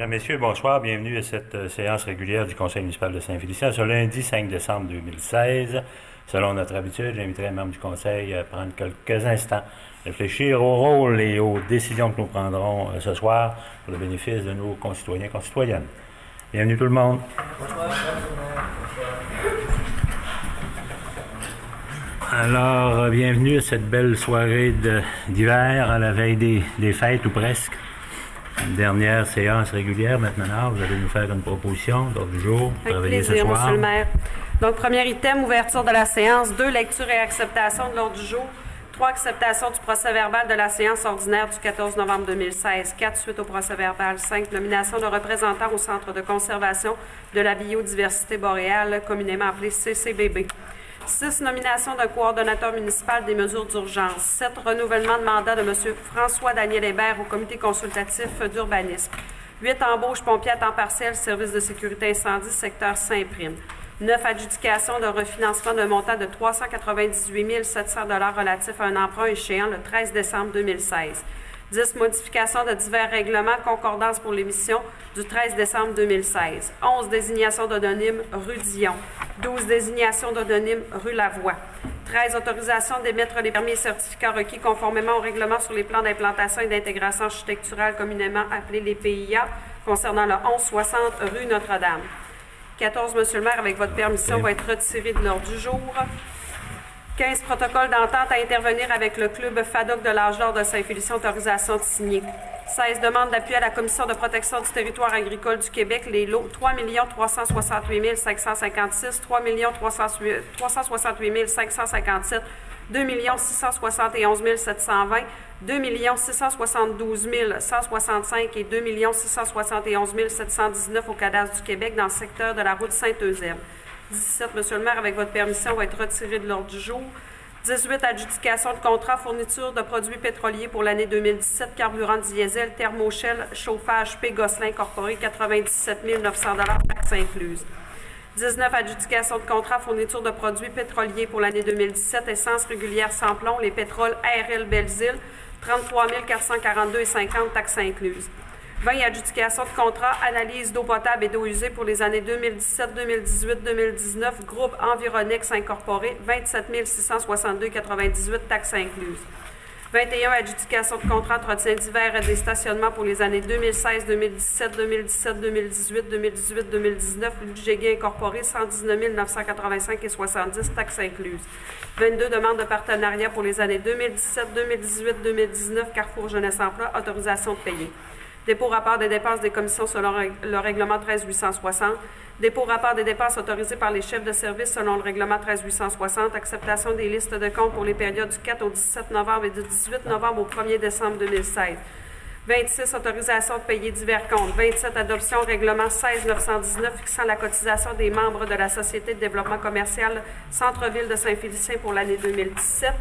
Messieurs, bonsoir. Bienvenue à cette séance régulière du Conseil municipal de Saint-Félicien ce lundi 5 décembre 2016. Selon notre habitude, j'inviterai les membres du Conseil à prendre quelques instants, réfléchir au rôle et aux décisions que nous prendrons ce soir pour le bénéfice de nos concitoyens et concitoyennes. Bienvenue tout le monde. Bonsoir. Alors, bienvenue à cette belle soirée d'hiver à la veille des fêtes ou presque. Une dernière séance régulière. Maintenant, vous allez nous faire une proposition d'ordre du jour. Avec plaisir, Monsieur le maire. Donc, premier item, ouverture de la séance. 2, lecture et acceptation de l'ordre du jour. 3, acceptation du procès-verbal de la séance ordinaire du 14 novembre 2016. 4, suite au procès-verbal. 5, nomination de représentants au Centre de conservation de la biodiversité boréale, communément appelé CCBB. 6, nomination d'un coordonnateur municipal des mesures d'urgence. 7, renouvellement de mandat de M. François-Daniel Hébert au comité consultatif d'urbanisme. 8, embauche pompier à temps partiel, service de sécurité incendie, secteur Saint-Prime. 9, adjudication de refinancement d'un montant de 398 700 $ relatif à un emprunt échéant le 13 décembre 2016. 10, modification de divers règlements, concordance pour l'émission du 13 décembre 2016. 11, désignation d'odonyme rue Dion. 12, désignation d'odonyme rue Lavoie. 13, autorisation d'émettre les permis et certificats requis conformément au règlement sur les plans d'implantation et d'intégration architecturale communément appelés les PIA concernant le 1160 rue Notre-Dame. 14, Monsieur le maire, avec votre permission, va être retiré de l'ordre du jour. 15, protocole d'entente à intervenir avec le club FADOC de l'Âge d'or de Saint-Félicien, autorisation de signer. 16, demande d'appui à la Commission de protection du territoire agricole du Québec, les lots 3 368 556, 3 368 557, 2 671 720, 2 672 165 et 2 671 719 au cadastre du Québec dans le secteur de la route Saint-Eusèbe. 17, Monsieur le maire, avec votre permission, va être retiré de l'ordre du jour. 18, adjudication de contrat fourniture de produits pétroliers pour l'année 2017, carburant diesel, thermoshell, chauffage P. Gosselin Incorporé, 97 900 $, taxes incluses. 19, adjudication de contrat fourniture de produits pétroliers pour l'année 2017, essence régulière sans plomb, les pétroles ARL Belles-Îles, 33 442,50 $, taxes incluses. 20, adjudication de contrat, analyse d'eau potable et d'eau usée pour les années 2017, 2018, 2019, groupe Environex Incorporé, 27 662,98 $, taxes incluses. 21, adjudication de contrat entretien divers et des stationnements pour les années 2016, 2017, 2017, 2018, 2018, 2019, Ludgéguin Incorporé, 119 985,70 $, taxes incluses. 22, demande de partenariat pour les années 2017, 2018, 2019, Carrefour Jeunesse Emploi, autorisation de payer. Dépôt rapport des dépenses des commissions selon le règlement 13 860. Dépôt rapport des dépenses autorisées par les chefs de service selon le règlement 13 860. Acceptation des listes de comptes pour les périodes du 4 au 17 novembre et du 18 novembre au 1er décembre 2016. 26, autorisation de payer divers comptes. 27, adoption règlement 16 919 fixant la cotisation des membres de la Société de développement commercial Centre-Ville de Saint-Félicien pour l'année 2017.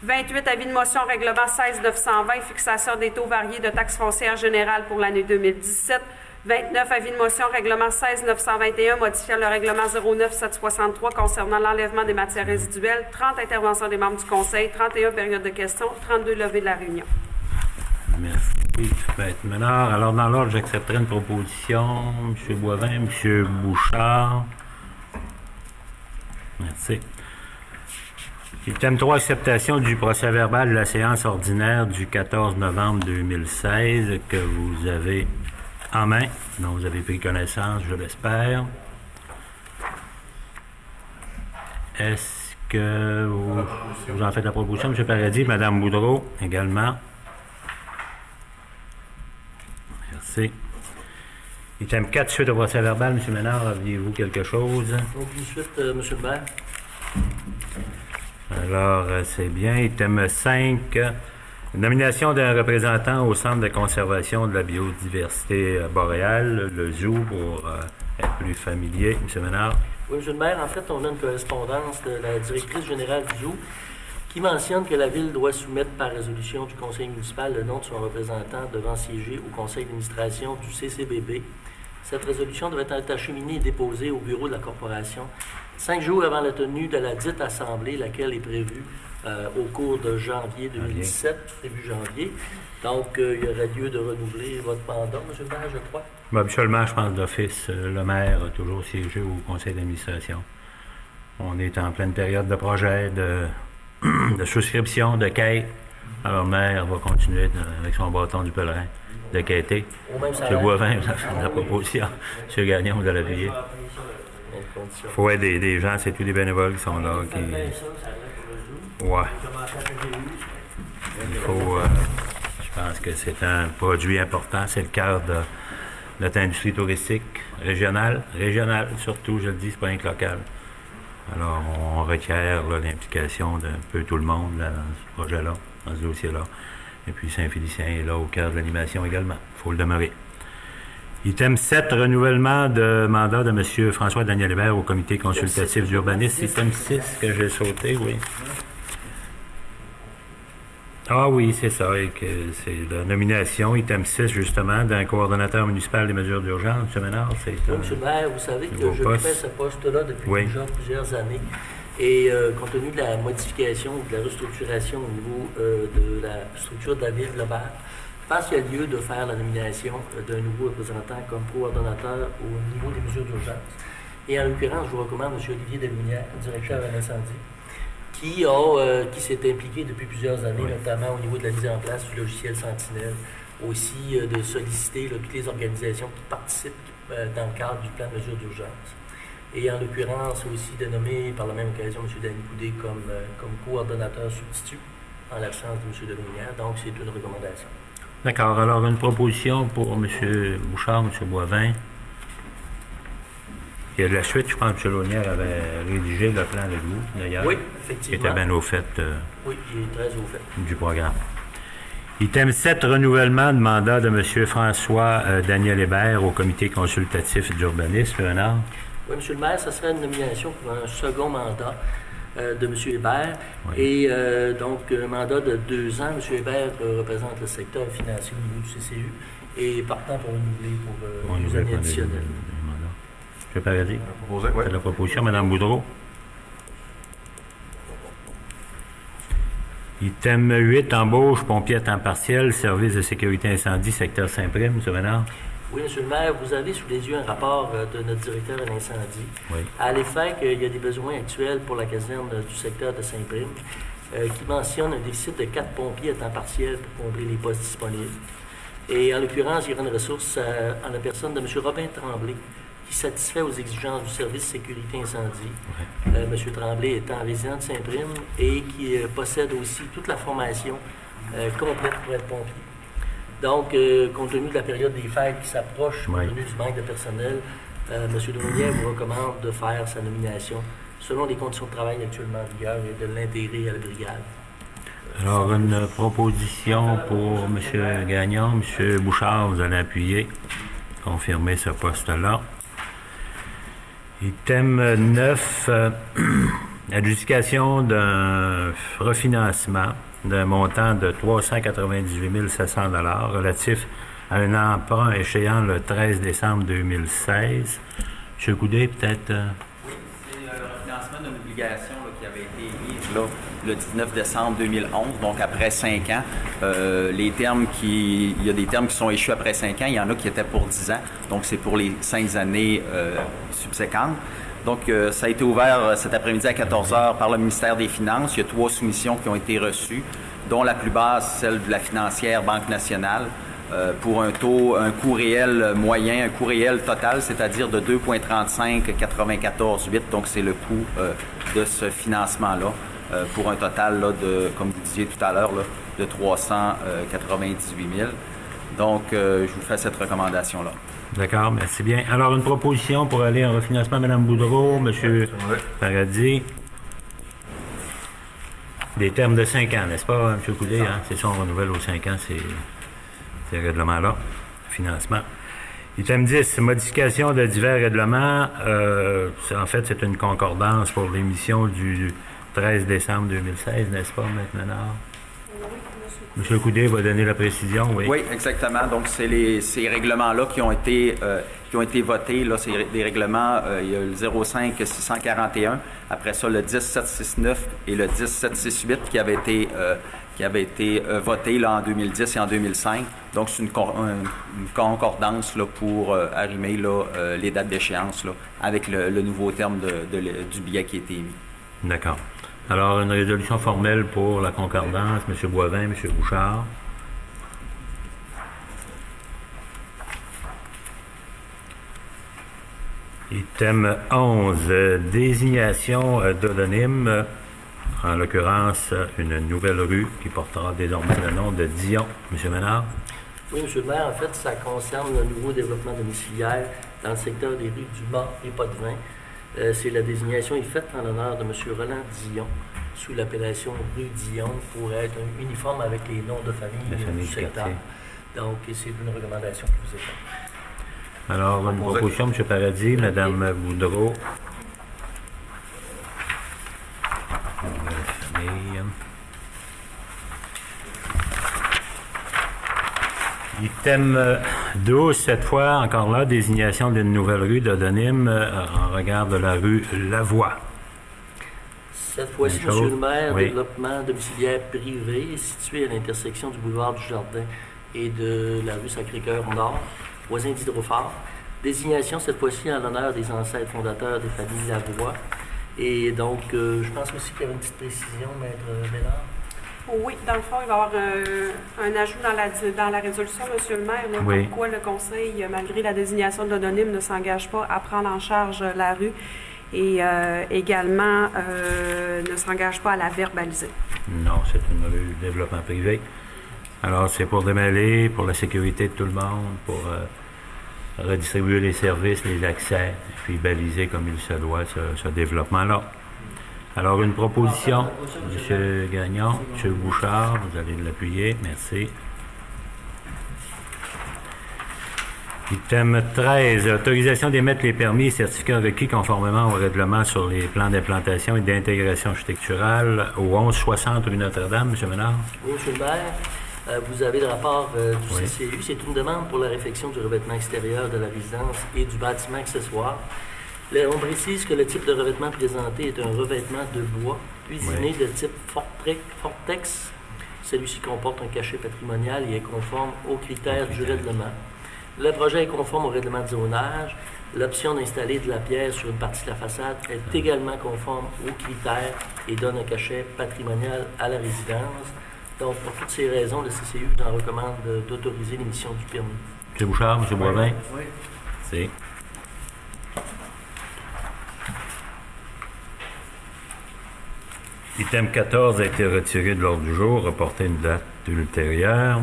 28, avis de motion règlement 16 920, fixation des taux variés de taxes foncières générales pour l'année 2017. 29, avis de motion règlement 16 921, modifiant le règlement 09 763 concernant l'enlèvement des matières résiduelles. 30, interventions des membres du Conseil. 31, période de questions. 32, levée de la réunion. Merci, Maître Ménard. Alors, dans l'ordre, j'accepterai une proposition. M. Boivin, M. Bouchard. Merci. Item 3, acceptation du procès-verbal de la séance ordinaire du 14 novembre 2016 que vous avez en main, dont vous avez pris connaissance, je l'espère. Est-ce que vous en faites la proposition, M. Paradis, Mme Boudreau également? Merci. Item 4, suite au procès-verbal, M. Ménard, aviez-vous quelque chose? Aucune suite, M. le maire. Alors, c'est bien. Item 5, nomination d'un représentant au Centre de conservation de la biodiversité boréale, le zoo, pour être plus familier. M. Ménard. Oui, M. le maire, en fait, on a une correspondance de la directrice générale du zoo qui mentionne que la Ville doit soumettre par résolution du Conseil municipal le nom de son représentant devant siéger au Conseil d'administration du CCBB. Cette résolution devait être acheminée et déposée au bureau de la Corporation 5 jours avant la tenue de la dite assemblée, laquelle est prévue au cours de janvier 2017, début janvier. Donc, il y aurait lieu de renouveler votre mandat, M. le maire, je crois. Ben, habituellement, je pense d'office, le maire a toujours siégé au conseil d'administration. On est en pleine période de projet, de souscription, de quête. Alors, le maire va continuer avec son bâton du pèlerin de quêter. M. Boivin, la proposition. M. Gagnon, de l'appuyer. Il faut aider des gens, c'est tous les bénévoles qui sont là. Ouais. Il faut... je pense que c'est un produit important. C'est le cœur de notre industrie touristique régionale. Régionale, surtout, je le dis, c'est pas rien que local. Alors, on requiert l'implication d'un peu tout le monde là, dans ce projet-là, dans ce dossier-là. Et puis Saint-Félicien est là au cœur de l'animation également. Il faut le demeurer. Item 7, renouvellement de mandat de M. François-Daniel Hébert au comité consultatif d'urbanisme. Item 6 que j'ai sauté, oui. Ah oui, c'est ça. Et que c'est la nomination, item 6, justement, d'un coordonnateur municipal des mesures d'urgence. M. Ménard, c'est oui, M. le maire, vous savez que j'occupais ce poste-là depuis déjà plusieurs années. Et compte tenu de la modification, de la restructuration au niveau de la structure de la ville globale, je pense qu'il y a lieu de faire la nomination d'un nouveau représentant comme coordonnateur au niveau des mesures d'urgence. Et en l'occurrence, je vous recommande M. Olivier Delumière, directeur à l'incendie, qui s'est impliqué depuis plusieurs années, notamment au niveau de la mise en place du logiciel Sentinelle, aussi de solliciter toutes les organisations qui participent dans le cadre du plan de mesures d'urgence. Et en l'occurrence aussi de nommer par la même occasion M. Danny Coudé comme coordonnateur substitut en l'absence de M. Delumière. Donc, c'est une recommandation. D'accord. Alors, une proposition pour M. Bouchard, M. Boivin. Et de la suite, je pense que M. Launière avait rédigé le plan de goût, d'ailleurs. Oui, effectivement. Qui était bien au fait oui, il est très au fait. Du programme. Item 7, renouvellement de mandat de M. François-Daniel Hébert au comité consultatif d'urbanisme. Léonard. Oui, M. le maire, ce serait une nomination pour un second mandat de M. Hébert. Oui. Et donc, un mandat de 2 ans. M. Hébert représente le secteur financier au niveau du CCU et partant pour renouveler pour 2 années additionnelles. M. Paradis. C'est la proposition. Mme Boudreau. Item 8, embauche, pompier à temps partiel, service de sécurité incendie, secteur Saint-Prime. M. Ménard. Oui, M. le maire, vous avez sous les yeux un rapport de notre directeur à l'incendie. Oui. À l'effet qu'il y a des besoins actuels pour la caserne du secteur de Saint-Prime, qui mentionne un déficit de 4 pompiers à temps partiel pour combler les postes disponibles. Et en l'occurrence, il y aura une ressource en la personne de M. Robin Tremblay, qui satisfait aux exigences du service sécurité incendie. Oui. M. Tremblay étant résident de Saint-Prime et qui possède aussi toute la formation complète pour être pompier. Donc, compte tenu de la période des fêtes qui s'approche, compte tenu du manque de personnel, M. Delumière vous recommande de faire sa nomination selon les conditions de travail actuellement en vigueur et de l'intégrer à la brigade. Alors, une proposition pour M. Gagnon, M. Bouchard, vous allez appuyer, confirmer ce poste-là. Item 9, adjudication d'un refinancement d'un montant de 398 700 $ relatif à un emprunt échéant le 13 décembre 2016. M. Coudé, peut-être... Oui, c'est le refinancement d'une obligation qui avait été émise là, le 19 décembre 2011, donc après 5 ans. Il y a des termes qui sont échus après 5 ans, il y en a qui étaient pour 10 ans, donc c'est pour les 5 années subséquentes. Donc, ça a été ouvert cet après-midi à 14h par le ministère des Finances. Il y a 3 soumissions qui ont été reçues, dont la plus basse, celle de la financière Banque nationale, pour un coût réel moyen, un coût réel total, c'est-à-dire de 2,3594,8. Donc, c'est le coût de ce financement-là, pour un total là, de, comme vous disiez tout à l'heure, là, de 398 000. Donc, je vous fais cette recommandation-là. D'accord, merci bien. Alors, une proposition pour aller en refinancement, Mme Boudreau, M. Paradis. Des termes de 5 ans, n'est-ce pas, M. Coudé? Hein? C'est ça, on renouvelle aux 5 ans, ces règlements-là, financement. Item 10, modification de divers règlements. En fait, c'est une concordance pour l'émission du 13 décembre 2016, n'est-ce pas, M. Ménard? Oui, M. M. Coudet va donner la précision, oui. Oui, exactement. Donc, c'est ces règlements-là qui ont été votés. Là, c'est des règlements, il y a le 05-641, après ça, le 10769 et le 10768 qui avaient été votés là, en 2010 et en 2005. Donc, c'est une concordance là, pour arrimer là, les dates d'échéance là, avec le nouveau terme du billet qui a été émis. D'accord. Alors, une résolution formelle pour la concordance, M. Boivin, M. Bouchard. Item 11, désignation d'odonyme, en l'occurrence une nouvelle rue qui portera désormais le nom de Dion. M. Ménard. Oui, M. le maire, en fait, ça concerne le nouveau développement domiciliaire dans le secteur des rues du Mât et Potvin. C'est la désignation est faite en l'honneur de M. Roland Dion, sous l'appellation rue Dion, pour être un uniforme avec les noms de famille du secteur. Donc, c'est une recommandation qui vous est faite. Alors, une proposition, M. Paradis, Mme Boudreau. Item 12, cette fois, encore là, désignation d'une nouvelle rue d'odonyme en regard de la rue Lavoie. Cette fois-ci, M. le maire, oui. Développement domiciliaire privé situé à l'intersection du boulevard du Jardin et de la rue Sacré-Cœur Nord, voisin d'Hydrophare. Désignation, cette fois-ci, en l'honneur des ancêtres fondateurs des familles Lavoie. Et donc, je pense aussi qu'il y avait une petite précision, Maître Bénard. Oui, dans le fond, il va y avoir un ajout dans la résolution, M. le maire, là, oui. Pourquoi le Conseil, malgré la désignation de l'odonyme, ne s'engage pas à prendre en charge la rue et également ne s'engage pas à la verbaliser. Non, c'est une rue de développement privé. Alors, c'est pour démêler, pour la sécurité de tout le monde, pour redistribuer les services, les accès, et puis baliser comme il se doit ce développement-là. Alors, une proposition, M. Gagnon, M. Bouchard, vous allez l'appuyer, merci. Item 13, autorisation d'émettre les permis et certificats requis conformément au règlement sur les plans d'implantation et d'intégration architecturale au 1160 rue Notre-Dame, M. Ménard. Oui, M. le maire, vous avez le rapport du Oui. CCU. C'est une demande pour la réfection du revêtement extérieur de la résidence et du bâtiment accessoire. Là, on précise que le type de revêtement présenté est un revêtement de bois cuisiné de type Fortex. Celui-ci comporte un cachet patrimonial et est conforme aux critères du règlement. Le projet est conforme au règlement de zonage. L'option d'installer de la pierre sur une partie de la façade est également conforme aux critères et donne un cachet patrimonial à la résidence. Donc, pour toutes ces raisons, le CCU vous en recommande d'autoriser l'émission du permis. M. Bouchard, M. Boivin. Oui. C'est. Item 14 a été retiré de l'ordre du jour, reporté une date ultérieure.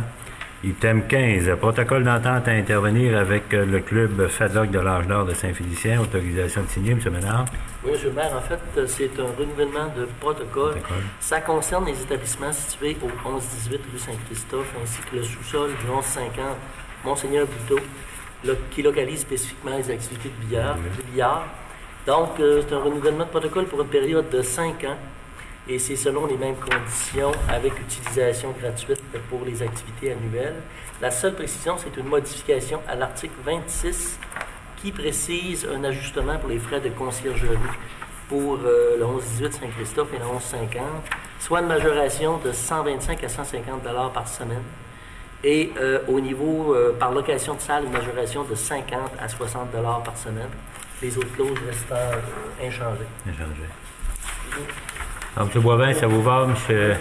Item 15, protocole d'entente à intervenir avec le club FADOC de l'Âge d'Or de Saint-Félicien. Autorisation de signer, M. Ménard. Oui, M. le maire, en fait, c'est un renouvellement de protocole. Ça concerne les établissements situés au 11-18 rue Saint-Christophe, ainsi que le sous-sol du 11-50 Monseigneur Buteau, qui localise spécifiquement les activités de billard. Donc, c'est un renouvellement de protocole pour une période de 5 ans. Et c'est selon les mêmes conditions, avec utilisation gratuite pour les activités annuelles. La seule précision, c'est une modification à l'article 26 qui précise un ajustement pour les frais de conciergerie pour le 11-18 Saint-Christophe et le 11-50, soit une majoration de 125 à 150 $ par semaine. Et au niveau, par location de salle, une majoration de 50 à 60 $ par semaine. Les autres clauses restant inchangées. Donc, M. Boivin, ça vous va? M.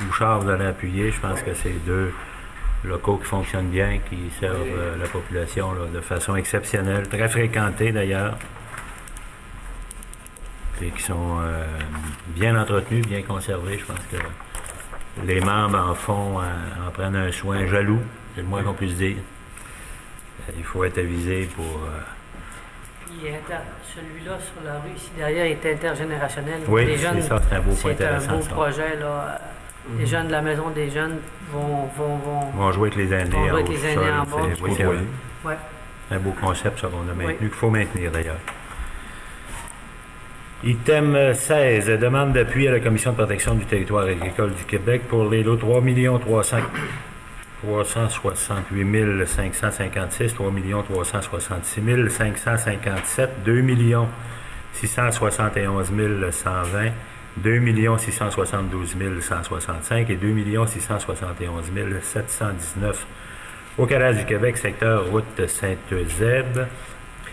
Bouchard, vous allez appuyer. Je pense que c'est deux locaux qui fonctionnent bien, qui servent la population là, de façon exceptionnelle, très fréquentés d'ailleurs, et qui sont bien entretenus, bien conservés. Je pense que les membres en prennent un soin jaloux, c'est le moins qu'on puisse dire. Il faut être avisé pour... Celui-là sur la rue ici derrière est intergénérationnel. Oui, les jeunes, c'est ça, c'est un beau point intéressant. C'est un beau ça. projet. Là. Les jeunes de la maison des jeunes vont jouer avec les aînés vont jouer en avec les aînés en bas. Oui, c'est vrai. Ouais. C'est un beau concept, ça, qu'on a maintenu, Oui. qu'il faut maintenir d'ailleurs. Item 16, demande d'appui à la Commission de protection du territoire agricole du Québec pour les lots 3 368 556, 3 366 557, 2 671 120, 2 672 165 et 2 671 719 au cadastre du Québec, secteur route Sainte-Eusèbe.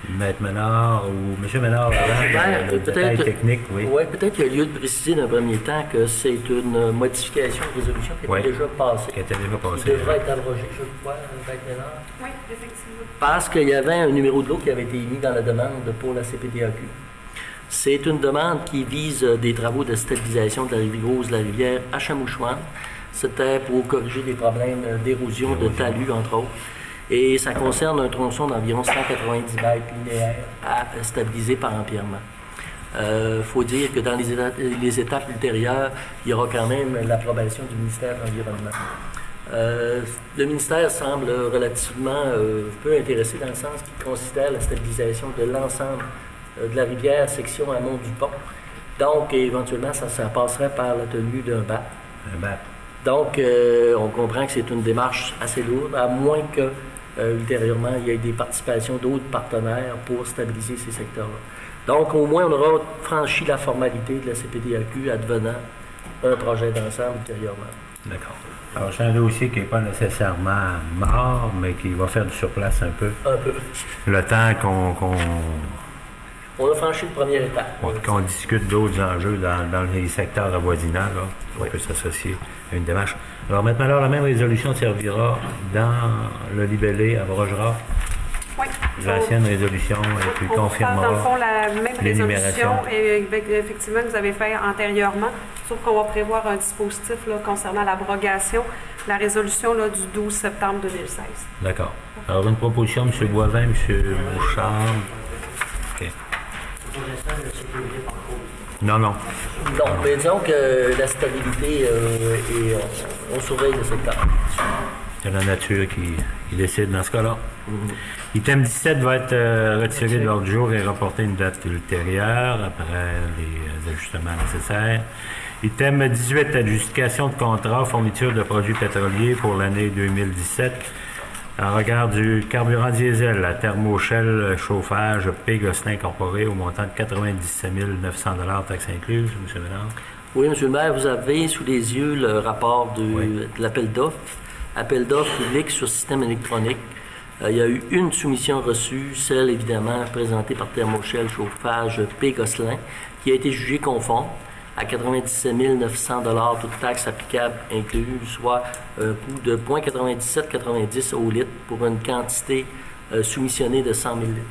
Maître Ménard ou M. Ménard, avant, le détail technique, oui. Oui, peut-être qu'il y a lieu de préciser d'un premier temps que c'est une modification de résolution qui était déjà passée. Qui était déjà passée. Qui devrait être abrogée, je crois, Maître Ménard. Oui, effectivement. Parce qu'il y avait un numéro de lot qui avait été émis dans la demande pour la CPTAQ. C'est une demande qui vise des travaux de stabilisation de la rive gauche de la rivière à Chamouchouane. C'était pour corriger des problèmes d'érosion, de talus, entre autres. Et ça concerne un tronçon d'environ 190 mètres linéaires à stabiliser par empierrement. Faut dire que dans les étapes ultérieures, il y aura quand même l'approbation du ministère de l'Environnement. Le ministère semble relativement peu intéressé dans le sens qu'il considère la stabilisation de l'ensemble de la rivière, section amont du pont. Donc, éventuellement, ça passerait par la tenue d'un BAP. Un BAP. Donc, on comprend que c'est une démarche assez lourde, à moins que ultérieurement, il y ait des participations d'autres partenaires pour stabiliser ces secteurs-là. Donc, au moins, on aura franchi la formalité de la CPTAQ advenant un projet d'ensemble ultérieurement. D'accord. Alors, c'est un dossier qui n'est pas nécessairement mort, mais qui va faire du surplace un peu. Un peu. Le temps qu'on On a franchi le première étape. qu'on discute d'autres enjeux dans les secteurs avoisinants, là, on peut s'associer à une démarche. Alors maintenant, la même résolution servira dans le libellé à Brogera. Oui. L'ancienne résolution et puis On parle, confirmera dans le fond, la même l'énumération. résolution effectivement que vous avez fait antérieurement, sauf qu'on va prévoir un dispositif là, concernant l'abrogation, la résolution là, du 12 septembre 2016. D'accord. Alors une proposition, M. Boivin, M. Bouchard. OK. Non. Donc, mais disons que la stabilité et on surveille le secteur. C'est la nature qui décide dans ce cas-là. Item 17 va être retiré de l'ordre du jour et reporté une date ultérieure après les ajustements nécessaires. Item 18, adjudication de contrat, fourniture de produits pétroliers pour l'année 2017. En regard du carburant diesel, la Thermoshell chauffage P. Gosselin Incorporé au montant de 97 900 $ taxes incluses, M. Ménard. Oui, M. le maire, vous avez sous les yeux le rapport de l'appel d'offres. Appel d'offres public sur système électronique. Il y a eu une soumission reçue, celle évidemment présentée par Thermoshell chauffage P. Gosselin, qui a été jugée conforme à 97 900 $, toutes taxes applicables incluses, soit un coût de 0,9790 au litre pour une quantité soumissionnée de 100 000 litres.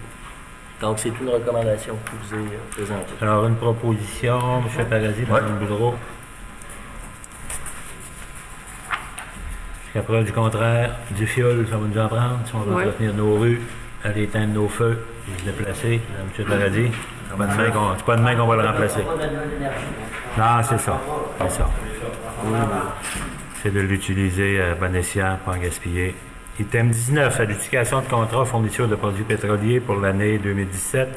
Donc, c'est une recommandation qui vous est présentée. Alors, une proposition, M. Paradis, dans le bureau. Jusqu'à preuve du contraire, du fioul, ça va nous en prendre si on veut entretenir nos rues, aller éteindre nos feux, et se déplacer. M. Paradis, c'est pas demain qu'on va le remplacer. Non, c'est ça. C'est ça. C'est de l'utiliser à bon escient, pas en gaspiller. Item 19, adjudication de contrat fourniture de produits pétroliers pour l'année 2017.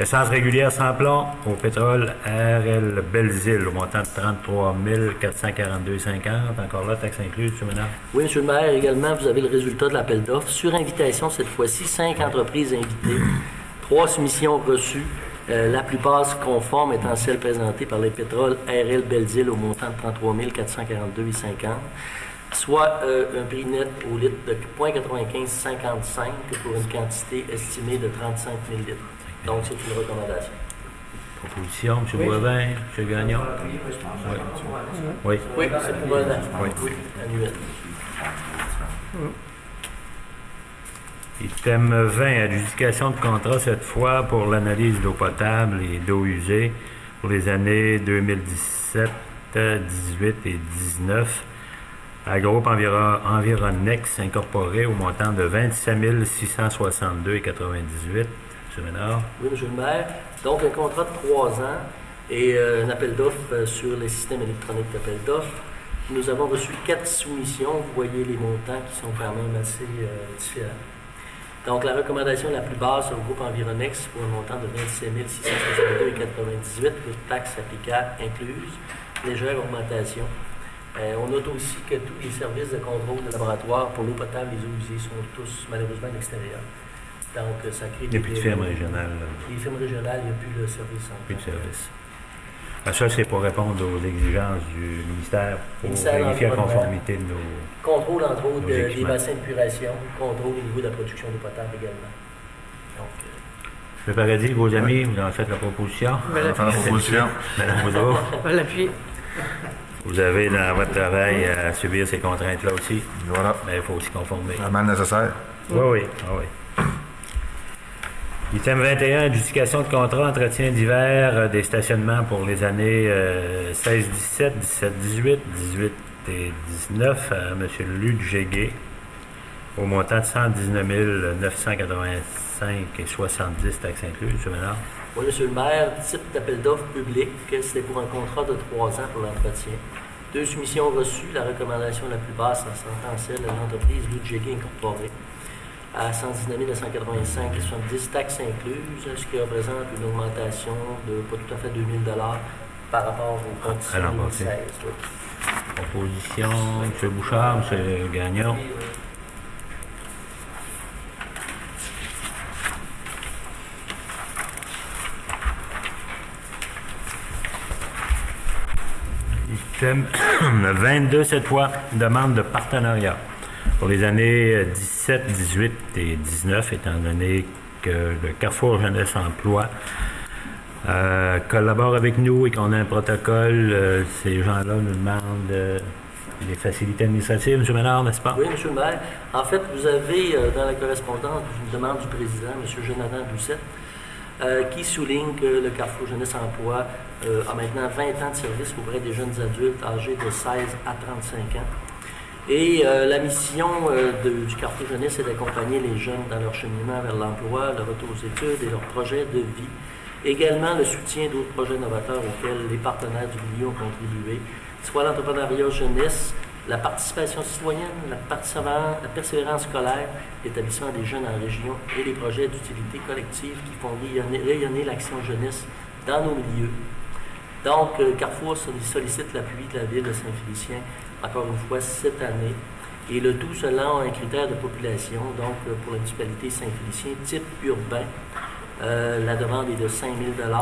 Essence régulière sans plomb au pétrole RL Belzile au montant de 33 442,50. Encore là, taxe incluse, M. Ménard. Oui, M. le maire, également, vous avez le résultat de l'appel d'offres. Sur invitation, cette fois-ci, 5 entreprises invitées, 3 soumissions reçues. La plupart se conforment étant celles présentées par les pétroles RL Belzile au montant de 33 442,50, soit un prix net au litre de 0,9555 pour une quantité estimée de 35 000 litres. Donc, c'est une recommandation. Proposition, M. Boivin, M. Gagnon. Oui. Oui, c'est pour un an. Oui, annuel. Item 20, adjudication de contrat cette fois pour l'analyse d'eau potable et d'eau usée pour les années 2017, 18 et 19 à groupe Environex incorporé au montant de 27 662,98. M. Ménard. Oui, M. le maire. Donc, un contrat de 3 ans et un appel d'offres sur les systèmes électroniques d'appel d'offres. Nous avons reçu 4 soumissions. Vous voyez les montants qui sont quand même assez différents. Donc, la recommandation la plus basse au groupe Environex pour un montant de 27 662,98 $, toutes taxes applicables incluses, légère augmentation. On note aussi que tous les services de contrôle de laboratoire pour l'eau potable et les eaux usées sont tous malheureusement à l'extérieur. Donc, ça crée Il n'y a plus de firme régionale. Les firmes régionales, il n'y a plus le service central. Plus de service. Ça, c'est pour répondre aux exigences du ministère pour Ministère de vérifier la l'Environnement. conformité de nos... Contrôle, entre autres, Nos des équipements. bassins de puration, contrôle au niveau de la production d'eau potable également. Donc, Le Paradis, vos amis, vous en faites la proposition. Je vais l'appuyer. Madame Boudreau, Je vais l'appuyer. vous avez dans votre travail à subir ces contraintes-là aussi, Voilà. mais il faut aussi conformer. Vraiment nécessaire. Oui, oui. Ah, oui. Item 21, adjudication de contrat entretien d'hiver des stationnements pour les années 16-17, 17-18, 18 et 19 à M. Ludgeguet au montant de 119 985 et 70 taxes incluses, M. Ménard. oui, Monsieur le maire, type d'appel d'offres public, c'était pour un contrat de 3 ans pour l'entretien. 2 soumissions reçues, la recommandation la plus basse en s'entend celle de l'entreprise Ludgeguet Incorporée à 119 985 et 70 taxes incluses, ce qui représente une augmentation de pas tout à fait 2 000 $ par rapport aux conditions À l'an 2016. passé. Oui. Proposition, M. Bouchard, M. Gagnon. Item 22, cette fois, demande de partenariat pour les années 17, 18 et 19, étant donné que le Carrefour Jeunesse Emploi collabore avec nous et qu'on a un protocole. Ces gens-là nous demandent des facilités administratives, M. Ménard, n'est-ce pas? Oui, M. le maire. En fait, vous avez dans la correspondance une demande du président, M. Jonathan Doucette, qui souligne que le Carrefour Jeunesse Emploi a maintenant 20 ans de service auprès des jeunes adultes âgés de 16 à 35 ans. Et la mission du Carrefour Jeunesse est d'accompagner les jeunes dans leur cheminement vers l'emploi, le retour aux études et leurs projets de vie. Également le soutien d'autres projets novateurs auxquels les partenaires du milieu ont contribué, soit l'entrepreneuriat jeunesse, la participation citoyenne, la persévérance scolaire, l'établissement des jeunes en région et les projets d'utilité collective qui font rayonner l'action jeunesse dans nos milieux. Donc, Carrefour sollicite l'appui de la ville de Saint-Félicien, encore une fois, cette année, et le tout selon un critère de population, donc pour la municipalité Saint-Félicien, type urbain. La demande est de 5 000 $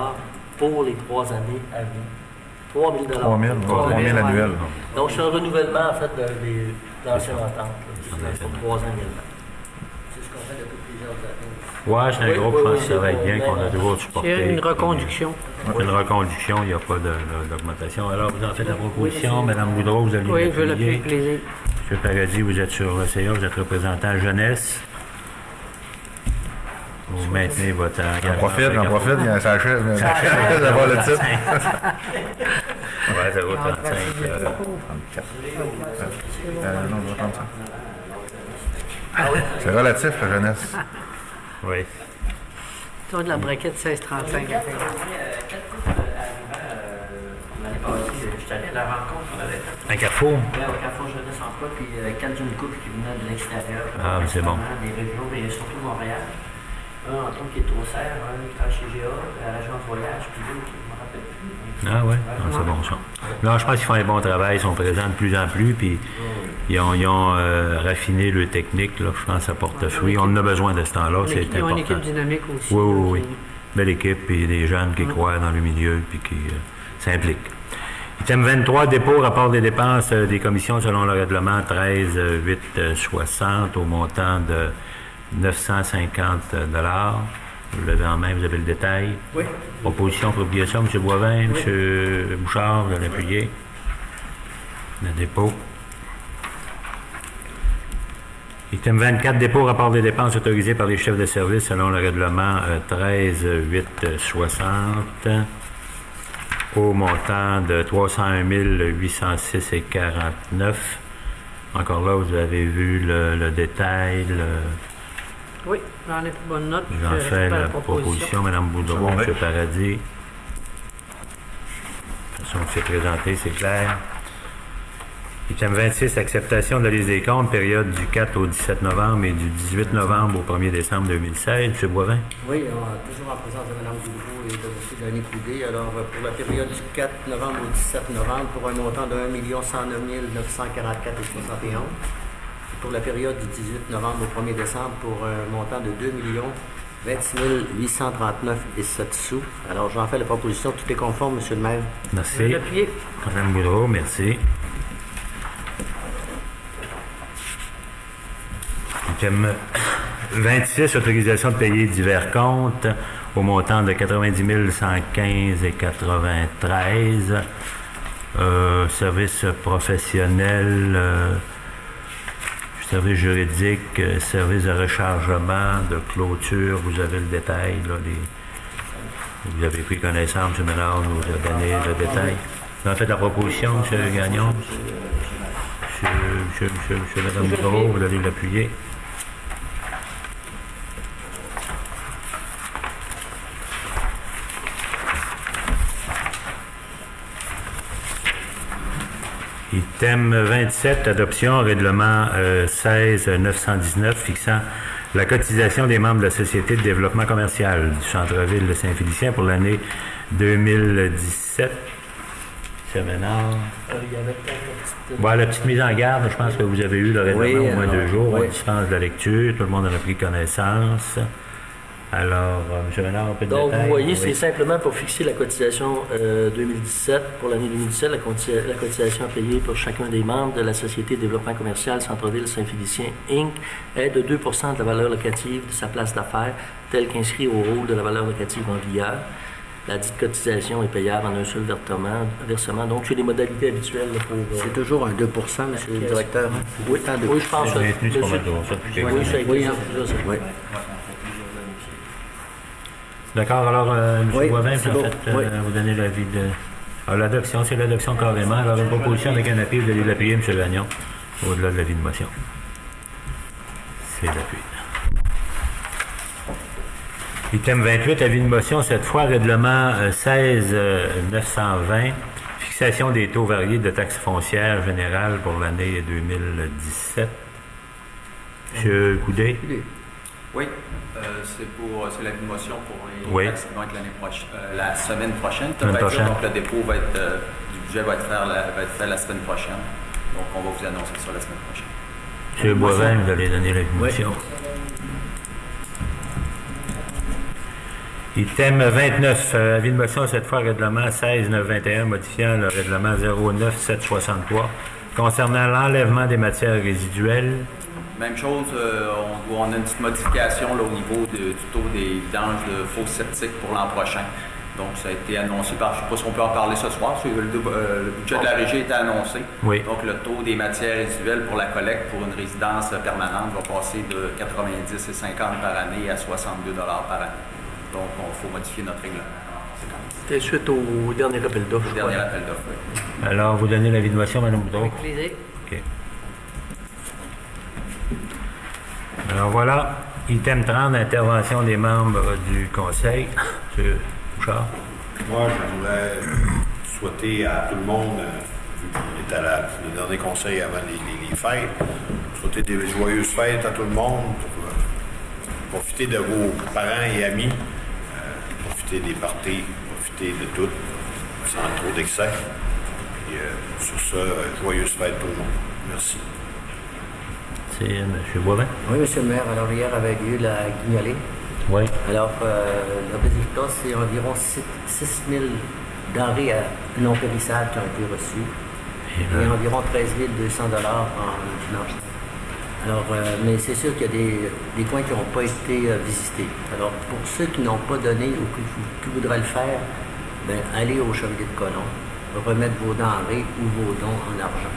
pour les 3 années à vie. 3 000 $. 3 000 annuels. Donc, c'est un renouvellement, en fait, de l'ancienne entente, pour 3 ans également. C'est ce qu'on fait depuis plusieurs années. Oui, c'est un Oui, groupe, oui, je pense, oui, que ça va être bien, oui, qu'on a oui. toujours Il y supporté. a une reconduction. Une reconduction, il n'y a pas d'augmentation. Alors, vous en faites la proposition. Mme Boudreau, vous allez Oui, je vais l'appuyer, l'appuyer. plaisir. M. Paradis, vous êtes sur CA, vous êtes représentant jeunesse. Vous maintenez votre engagement. J'en profite, il y a un sachet. D'avoir le titre. Ouais, 035. Non, je vais prendre ça. C'est relatif, la jeunesse. Oui. Toi, de la braquette 1635. L'année passée, j'étais allé à la rencontre Un carrefour? au Carrefour Jeunesse Emploi, puis 4 jeunes couples qui venaient de l'extérieur. Ah, mais c'est bon. Des régions, mais surtout Montréal. Un, entre autres, qui est au CERF, un qui travaille chez GA, à l'agence voyage, puis l'autre, je ne me rappelle plus. Ah ouais, ah, c'est bon ça. Non, je pense qu'ils font un bon travail, ils sont présents de plus en plus, puis ils ont raffiné le technique, là, je pense que ça porte fruit. On en a besoin de ce temps-là, c'est Ils ont une important. équipe dynamique aussi. Oui, oui, oui. qui- Belle équipe, puis des jeunes qui croient dans le milieu, puis qui s'impliquent. Item 23, dépôt, rapport des dépenses des commissions selon le règlement 13 8 60 au montant de 950 $. Vous l'avez en main, vous avez le détail. Oui. Proposition pour oublier ça, M. Boivin, M. Bouchard, vous allez appuyer. Le dépôt. Item 24, dépôt, rapport des dépenses autorisées par les chefs de service selon le règlement 13 8 60 au montant de 301 806 et 49. Encore là, vous avez vu le détail, Oui, j'en ai pris bonne note. puis j'en je fais récupère la proposition, Mme Boudreau, C'est bon, M. Paradis. De toute façon, c'est présenté, c'est clair. Item 26, acceptation de la liste des comptes, période du 4 au 17 novembre et du 18 novembre au 1er décembre 2016. M. Boivin. Oui, toujours en présence de Mme Goudreau et de M. Denis Coudé. Alors, pour la période du 4 novembre au 17 novembre, pour un montant de 1 109 944,71. Pour la période du 18 novembre au 1er décembre, pour un montant de 2 26 839,07 sous. Alors, j'en fais la proposition. Tout est conforme, M. le maire. Merci. L'appuyé. Mme Goudreau, merci. Item 26, autorisation de payer divers comptes au montant de 90 115,93. Services professionnels, services juridiques, services de rechargement, de clôture. Vous avez le détail, là, vous avez pris connaissance, M. Ménard nous a donné le détail. Vous en faites la proposition, M. Gagnon. Mme Goudreau, vous allez l'appuyer. Item 27, adoption, règlement 16-919 fixant la cotisation des membres de la Société de développement commercial du centre-ville de Saint-Félicien pour l'année 2017. M. Ménard. Il y avait peut-être une petite... Bon, la petite mise en garde, je pense que vous avez eu le règlement Oui, au moins alors, 2 jours. oui. On dispense de la lecture, tout le monde en a pris connaissance. Alors, M. Ménard, un peu de Donc, détails. vous voyez, Oui. c'est simplement pour fixer la cotisation 2017. Pour l'année 2017, la cotisation payée pour chacun des membres de la Société de développement commercial Centre-ville Saint-Félicien, Inc. est de 2 % de la valeur locative de sa place d'affaires, telle qu'inscrit au rôle de la valeur locative en vigueur. La dite cotisation est payable en un seul versement. Donc, c'est les modalités habituelles là, pour... C'est toujours un 2 M. le directeur. Hein? Oui, oui, je pense C'est maintenu, c'est pas mal drôle, ça, puis Oui, ça a été Oui, hein. ça. Oui. D'accord, alors, M. Oui, Boivin, c'est en bon. fait, Oui. vous donnez l'avis de... Alors, l'adoption, c'est l'adoption carrément. Alors, une proposition avec un appui, vous allez l'appuyer, M. Gagnon, au-delà de l'avis de motion. C'est l'appui. Item 28, avis de motion, cette fois, règlement 16-920, fixation des taux variés de taxes foncières générales pour l'année 2017. M. Coudé? Oui, c'est la motion pour les Oui. taxes qui vont être la semaine prochaine. Semaine prochaine. Donc, le dépôt du budget va être fait la semaine prochaine. Donc, on va vous annoncer ça la semaine prochaine. M. Boivin, vous allez donner l'avis de Oui. motion. Item 29, avis de motion, cette fois, règlement 16-921, modifiant le règlement 09-763, concernant l'enlèvement des matières résiduelles. Même chose, on a une petite modification là, au niveau du taux des vidanges de faux septiques pour l'an prochain. Donc, ça a été annoncé par, je ne sais pas si on peut en parler ce soir, parce que le budget de la régie a été annoncé. Oui. Donc, le taux des matières résiduelles pour la collecte pour une résidence permanente va passer de 90 et 50 par année à 62 par année. Donc, il faut modifier notre règlement. C'était suite au dernier appel d'offres. Le dernier appel d'offres, oui. Alors, vous donnez l'avis de motion, Mme Boudreau? Avec plaisir. OK. Alors, voilà. Item 30, intervention des membres du Conseil. M. Bouchard. Moi, je voulais souhaiter à tout le monde, vu qu'on est à le dernier conseil avant les fêtes, souhaiter des joyeuses fêtes à tout le monde, pour profiter de vos parents et amis, profiter des parties, profiter de tout, sans trop d'excès. Et sur ça, joyeuses fêtes tout le monde. Merci. C'est M. Boivin. Oui, M. le maire. Alors, hier avait lieu la guignolée. Oui. Alors, le résultat, c'est environ 6 000 denrées non périssables qui ont été reçues et environ 13 200 $ en dimanche. Alors, mais c'est sûr qu'il y a des coins qui n'ont pas été visités. Alors, pour ceux qui n'ont pas donné ou qui voudraient le faire, ben, allez au Chevalier de Colomb, remettre vos denrées ou vos dons en argent.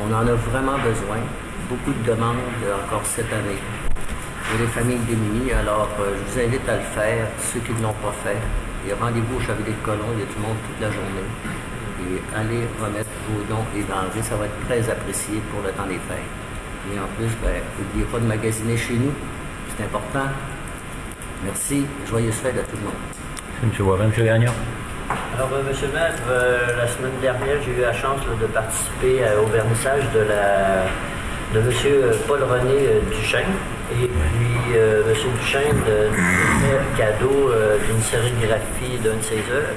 On en a vraiment besoin. Beaucoup de demandes encore cette année. Pour les familles démunies, alors je vous invite à le faire, ceux qui ne l'ont pas fait. Et rendez-vous au Chevalier de Colomb, il y a du monde toute la journée. Et allez remettre vos dons et denrées, ça va être très apprécié pour le temps des fêtes. Et en plus, n'oubliez pas de magasiner chez nous, c'est important. Merci, joyeuses fêtes à tout le monde. M. Boivin. M. Gagnon. Alors, Monsieur le maire, la semaine dernière, j'ai eu la chance là, de participer au vernissage de Monsieur Paul-René Duchesne. Et puis, Monsieur Duchesne nous fait cadeau d'une sérigraphie d'un de ses œuvres.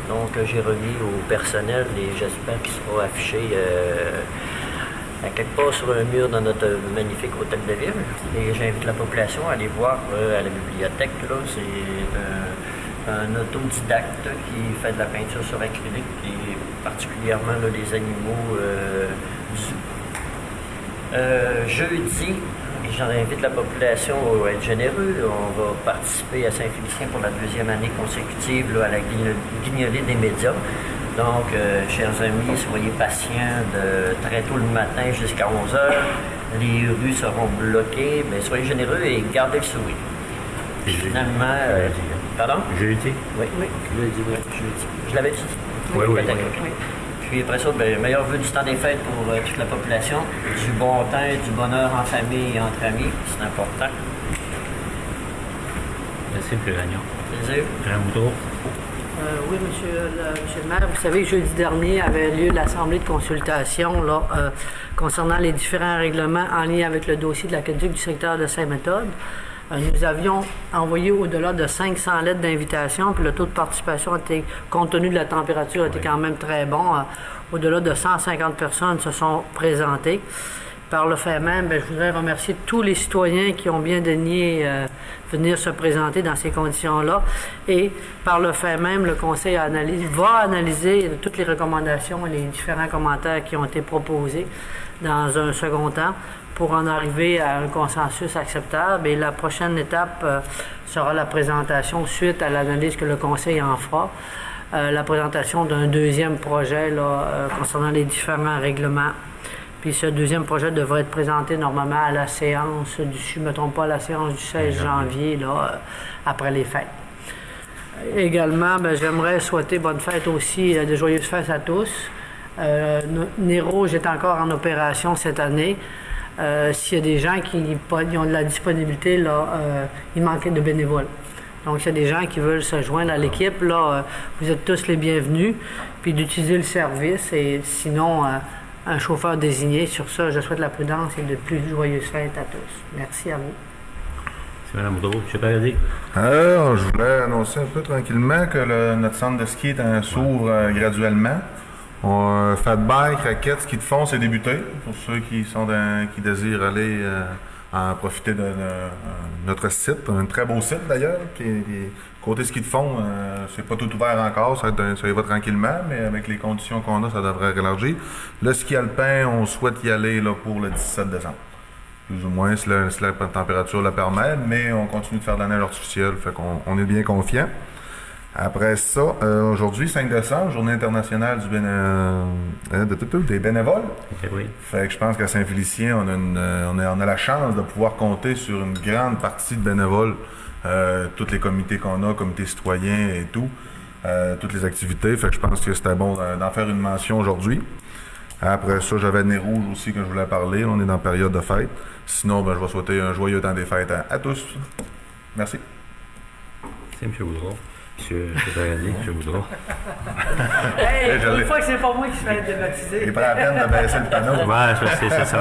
Donc, j'ai remis au personnel et j'espère qu'il sera affiché à quelque part sur un mur dans notre magnifique hôtel de ville. Et j'invite la population à aller voir à la bibliothèque. Là, c'est un autodidacte qui fait de la peinture sur acrylique et particulièrement là, les animaux jeudi, j'en invite la population à être généreux. On va participer à Saint-Félicien pour la 2e année consécutive là, à la guignolée des médias. Donc, chers amis, soyez patients de très tôt le matin jusqu'à 11h. Les rues seront bloquées. Mais soyez généreux et gardez le sourire. Finalement, pardon? Jeudi? Oui, jeudi. Je l'avais dit? Oui. Puis après ça, meilleur vœu du temps des fêtes pour toute la population. Du bon temps, du bonheur en famille et entre amis. C'est important. Merci, M. Gagnon. Plaisir. Mme Boudreau. Oui, monsieur le maire, vous savez, jeudi dernier avait lieu l'assemblée de consultation là, concernant les différents règlements en lien avec le dossier de l'aqueduc du secteur de Saint-Méthode. Nous avions envoyé au-delà de 500 lettres d'invitation, puis le taux de participation, compte tenu de la température, était quand même très bon. Au-delà de 150 personnes se sont présentées. Par le fait même, je voudrais remercier tous les citoyens qui ont bien daigné venir se présenter dans ces conditions-là. Et par le fait même, le Conseil va analyser toutes les recommandations et les différents commentaires qui ont été proposés dans un second temps pour en arriver à un consensus acceptable. Et la prochaine étape sera la présentation, suite à l'analyse que le Conseil en fera, la présentation d'un deuxième projet là, concernant les différents règlements. Puis ce deuxième projet devrait être présenté normalement à la séance si je ne me trompe pas, à la séance du 16 janvier, là, après les fêtes. Également, j'aimerais souhaiter bonne fête aussi, de joyeuses fêtes à tous. Nez Rouge est encore en opération cette année. S'il y a des gens qui ont de la disponibilité, là, il manquait de bénévoles. Donc, s'il y a des gens qui veulent se joindre à l'équipe, là, vous êtes tous les bienvenus, puis d'utiliser le service. Et sinon, un chauffeur désigné. Sur ça, je souhaite la prudence et de plus joyeuses fêtes à tous. Merci à vous. C'est Mme Boudreau. M. Paradis. Alors, je voulais annoncer un peu tranquillement que notre centre de ski s'ouvre graduellement. Fat bike, raquettes, ski de fond, c'est débuté. Pour ceux qui désirent aller en profiter de notre site, un très beau site d'ailleurs, côté ski de fond, c'est pas tout ouvert encore, ça y va tranquillement, mais avec les conditions qu'on a, ça devrait élargir. Le ski alpin, on souhaite y aller là, pour le 17 décembre. Plus ou moins, si la température le permet, mais on continue de faire de la neige artificielle, fait qu'on est bien confiant. Après ça, aujourd'hui, 5 décembre, journée internationale des bénévoles. Oui. Fait que je pense qu'à Saint-Félicien, on a la chance de pouvoir compter sur une grande partie de bénévoles. Tous les comités qu'on a, comités citoyens et tout, toutes les activités. Fait que je pense que c'était bon d'en faire une mention aujourd'hui. Après ça, j'avais Nez Rouge aussi que je voulais parler. On est dans la période de fête. Sinon, je vais souhaiter un joyeux temps des fêtes à tous. Merci. C'est M. Boudreau. M. Paradis, M. Boudreau. Hey, une fois que c'est pas moi qui se fait débaptiser. Il prend la peine de baisser le panneau. Ouais, c'est ça.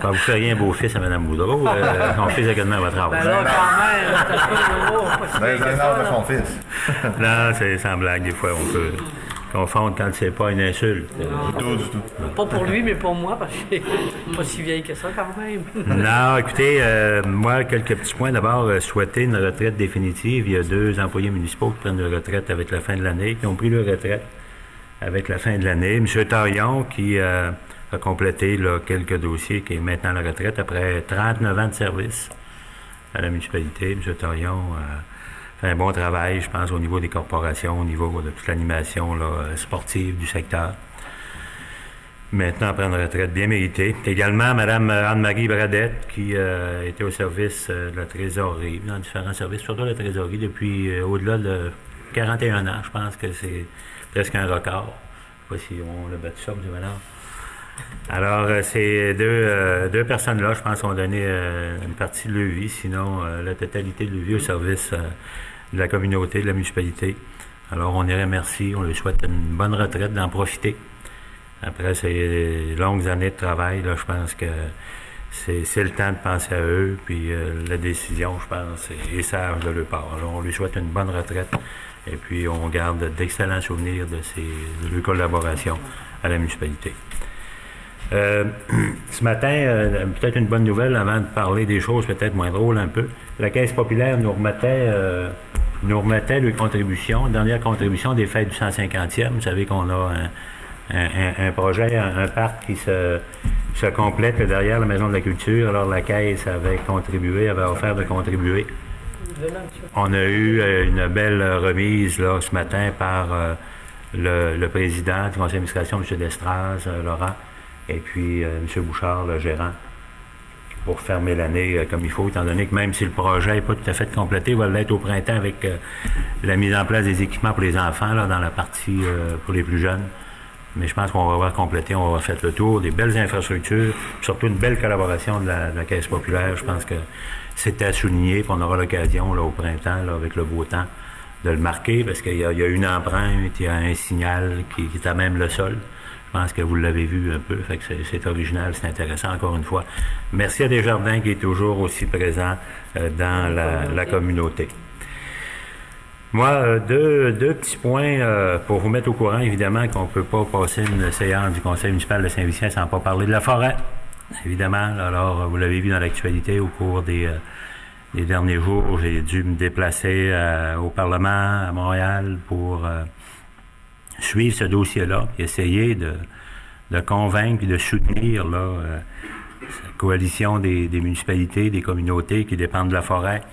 Vous feriez un beau-fils à Mme Boudreau. On fait également à votre âge. Ben là, quand même, C'est un âge de son fils. Non, c'est sans blague. Des fois, on peut confondre quand c'est pas une insulte. Du tout. pas pour lui, mais pour moi, parce que je suis pas si vieille que ça quand même. Non, écoutez, moi, quelques petits points. D'abord, souhaiter une retraite définitive. Il y a 2 employés municipaux qui prennent leur retraite avec la fin de l'année, qui ont pris leur retraite avec la fin de l'année. M. Tarion, qui a complété là, quelques dossiers, qui est maintenant à la retraite après 39 ans de service à la municipalité. M. Tarion fait un bon travail, je pense, au niveau des corporations, au niveau de toute l'animation là, sportive du secteur. Maintenant, prendre une retraite bien méritée. Également, Mme Anne-Marie Bradette, qui était au service de la trésorerie, dans différents services, surtout la trésorerie, depuis au-delà de 41 ans. Je pense que c'est presque un record. Je ne sais pas si on l'a battu ça, M. Ménard. Alors, ces deux personnes-là, je pense, ont donné une partie de leur vie, sinon la totalité de leur vie au service de la communauté, de la municipalité. Alors, on les remercie, on lui souhaite une bonne retraite, d'en profiter. Après ces longues années de travail, là, je pense que c'est le temps de penser à eux, puis la décision, je pense, est sage de leur part. Alors, on lui souhaite une bonne retraite, et puis on garde d'excellents souvenirs de leur collaboration à la municipalité. Ce matin, peut-être une bonne nouvelle avant de parler des choses peut-être moins drôles un peu. La Caisse populaire nous remettait leur contribution, dernière contribution des fêtes du 150e. Vous savez qu'on a un projet, un parc qui se complète derrière la Maison de la Culture. Alors la Caisse avait offert de contribuer. On a eu une belle remise là, ce matin par le président du conseil d'administration, M. Destraz, Laurent, et puis M. Bouchard, le gérant, pour fermer l'année comme il faut, étant donné que même si le projet n'est pas tout à fait complété, il va l'être au printemps avec la mise en place des équipements pour les enfants là, dans la partie pour les plus jeunes. Mais je pense qu'on va avoir complété, on va avoir fait le tour, des belles infrastructures, surtout une belle collaboration de la Caisse populaire. Je pense que c'était à souligner, puis on aura l'occasion là, au printemps, là, avec le beau temps, de le marquer, parce qu'il y a une empreinte, il y a un signal qui est à même le sol. Je pense que vous l'avez vu un peu, fait que c'est original, c'est intéressant encore une fois. Merci à Desjardins qui est toujours aussi présent dans la communauté. Moi, deux petits points pour vous mettre au courant, évidemment, qu'on ne peut pas passer une séance du conseil municipal de Saint-Vicien sans pas parler de la forêt. Évidemment, alors vous l'avez vu dans l'actualité au cours des derniers jours, j'ai dû me déplacer au Parlement à Montréal pour suivre ce dossier-là et essayer de convaincre et de soutenir là, cette coalition des municipalités, des communautés qui dépendent de la forêt,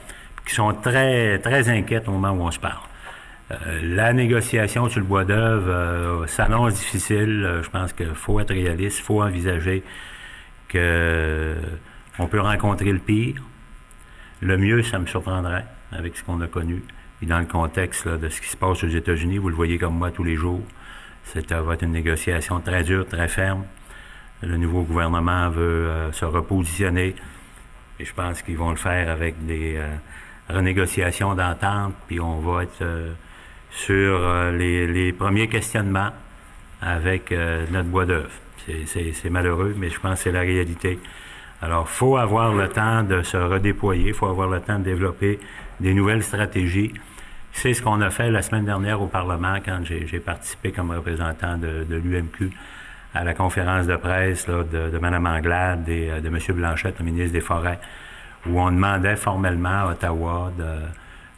qui sont très, très inquiètes au moment où on se parle. La négociation sur le bois d'œuvre s'annonce difficile. Je pense qu'il faut être réaliste, il faut envisager qu'on peut rencontrer le pire. Le mieux, ça me surprendrait avec ce qu'on a connu. Et dans le contexte là, de ce qui se passe aux États-Unis, vous le voyez comme moi tous les jours, ça va être une négociation très dure, très ferme. Le nouveau gouvernement veut se repositionner et je pense qu'ils vont le faire avec des renégociations d'entente, puis on va être sur les premiers questionnements avec notre bois d'œuvre. C'est malheureux, mais je pense que c'est la réalité. Alors, il faut avoir le temps de se redéployer, il faut avoir le temps de développer des nouvelles stratégies. C'est ce qu'on a fait la semaine dernière au Parlement quand j'ai participé comme représentant de l'UMQ à la conférence de presse là, de Mme Anglade et de M. Blanchette, le ministre des Forêts, où on demandait formellement à Ottawa de